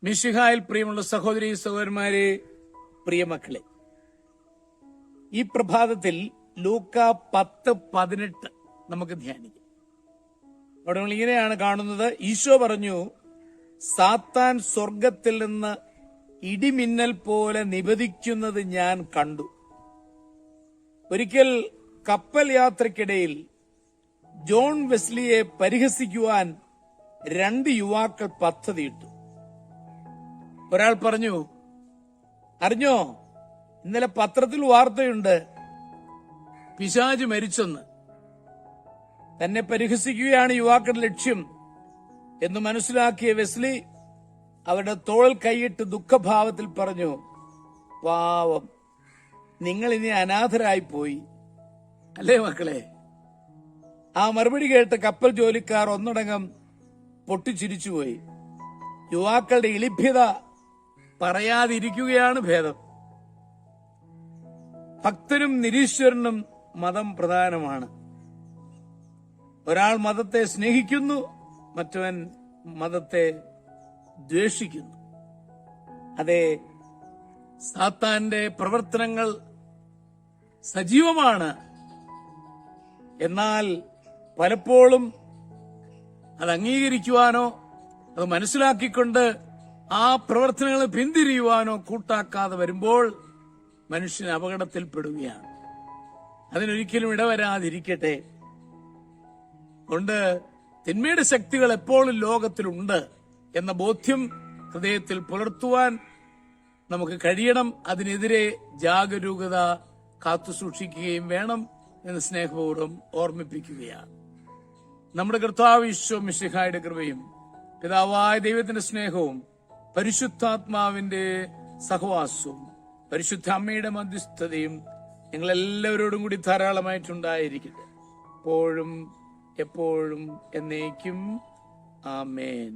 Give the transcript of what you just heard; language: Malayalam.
മിശിഹായിൽ പ്രിയമുള്ള സഹോദരി സഹോദരന്മാരെ, പ്രിയമക്കളെ, ഈ പ്രഭാതത്തിൽ ലൂക്ക 10:18 നമുക്ക് ധ്യാനിക്കാം. അവിടെ നമ്മൾ ഇങ്ങനെയാണ് കാണുന്നത്. ഈശോ പറഞ്ഞു, സാത്താൻ സ്വർഗത്തിൽ നിന്ന് ഇടിമിന്നൽ പോലെ നിപതിക്കുന്നത് ഞാൻ കണ്ടു. ഒരിക്കൽ കപ്പൽ യാത്രക്കിടയിൽ ജോൺ വെസ്ലിയെ പരിഹസിക്കുവാൻ 2 യുവാക്കൾ പദ്ധതിയിട്ടു. ഒരാൾ പറഞ്ഞു, അറിഞ്ഞോ, ഇന്നലെ പത്രത്തിൽ വാർത്തയുണ്ട്, പിശാച് മരിച്ചെന്ന്. തന്നെ പരിഹസിക്കുകയാണ് യുവാക്കളുടെ ലക്ഷ്യം എന്ന് മനസ്സിലാക്കിയ വെസ്ലി അവരുടെ തോൾ കൈയിട്ട് ദുഃഖഭാവത്തിൽ പറഞ്ഞു, പാവം, നിങ്ങൾ ഇനി അനാഥരായി പോയി അല്ലേ മക്കളെ. ആ മറുപടി കേട്ട് കപ്പൽ ജോലിക്കാർ ഒന്നടങ്കം പൊട്ടിച്ചിരിച്ചുപോയി. യുവാക്കളുടെ ഇളിഭ്യത പറയാതിരിക്കുകയാണ് ഭേദം. ഭക്തനും നിരീശ്വരനും മതം പ്രധാനമാണ്. ഒരാൾ മതത്തെ സ്നേഹിക്കുന്നു, മറ്റവൻ മതത്തെ ദ്വേഷിക്കുന്നു. അതെ, സാത്താന്റെ പ്രവർത്തനങ്ങൾ സജീവമാണ്. എന്നാൽ പലപ്പോഴും അത് അംഗീകരിക്കുവാനോ അത് മനസ്സിലാക്കിക്കൊണ്ട് ആ പ്രവർത്തനങ്ങൾ പിന്തിരിയുവാനോ കൂട്ടാക്കാതെ വരുമ്പോൾ മനുഷ്യൻ അപകടത്തിൽപ്പെടുകയാണ്. അതിനൊരിക്കലും ഇടവരാതിരിക്കട്ടെ. കൊണ്ട് തിന്മയുടെ ശക്തികൾ എപ്പോഴും ലോകത്തിലുണ്ട് എന്ന ബോധ്യം ഹൃദയത്തിൽ പുലർത്തുവാൻ നമുക്ക് കഴിയണം. അതിനെതിരെ ജാഗരൂകത കാത്തുസൂക്ഷിക്കുകയും വേണം എന്ന് സ്നേഹപൂർവ്വം ഓർമ്മിപ്പിക്കുകയാണ്. നമ്മുടെ കർത്താവ് ഈശോ മിശിഹായുടെ കൃപയും പിതാവായ ദൈവത്തിന്റെ സ്നേഹവും പരിശുദ്ധാത്മാവിന്റെ സഹവാസവും പരിശുദ്ധ അമ്മയുടെ മധ്യസ്ഥതയും നിങ്ങളെല്ലാവരോടും കൂടി ധാരാളമായിട്ടുണ്ടായിരിക്കട്ടെ, എപ്പോഴും എപ്പോഴും എന്നേക്കും. ആമേൻ.